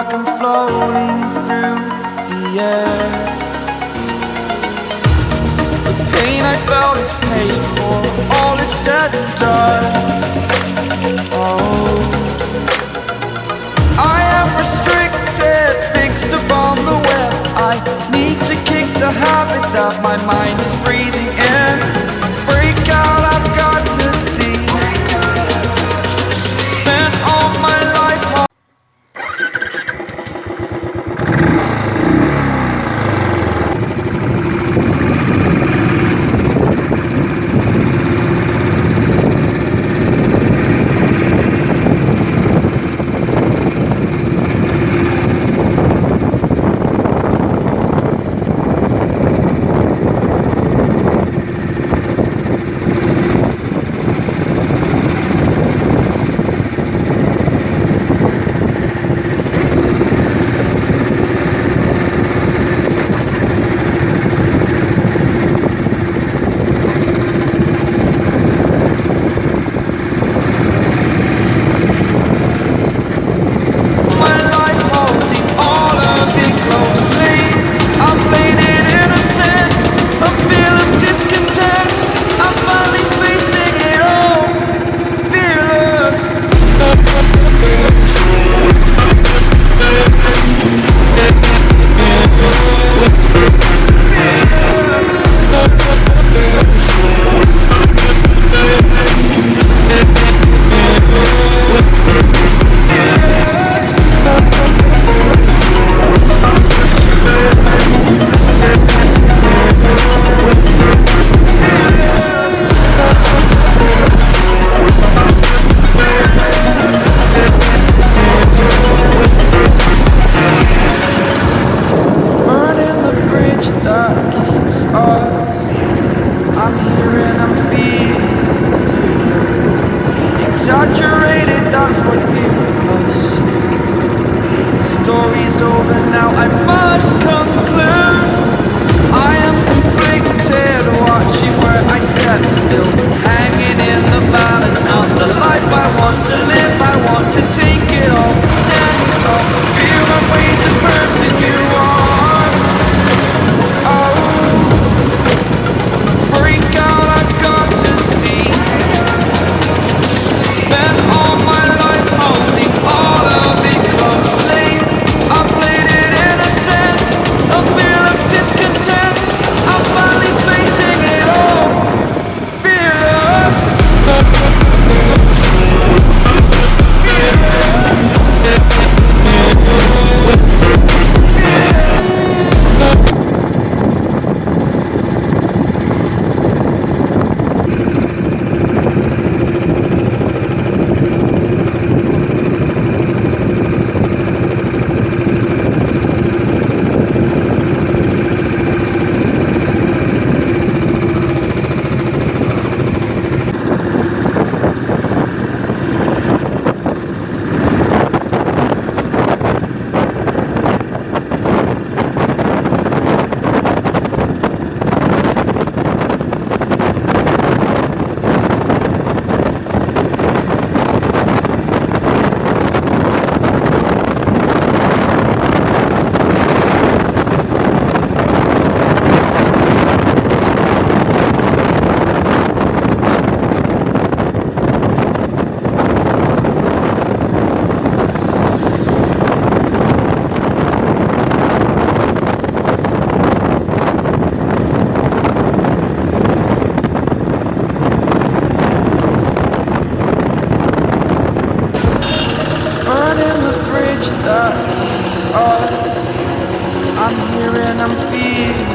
like I'm floating through the air. The pain I felt is paid for, all is said and done. Oh, I am restricted, fixed upon the web. I need to kick the habit that my mind is breathing in. Break out, I've got to see. Spent all my life exaggerated, that's what you assume. The story's over now, I must conclude. I am conflicted, watching where I step still, hanging in the balance, not the life I want to live. I want to take it all, standing tall, feel my way, the person you are. Oh, break out, I've got to see. Spent all my life holding all of it closely. I played it innocent, a feel of discontent. I'm finally facing it all, fearless. I'm here and I'm feeling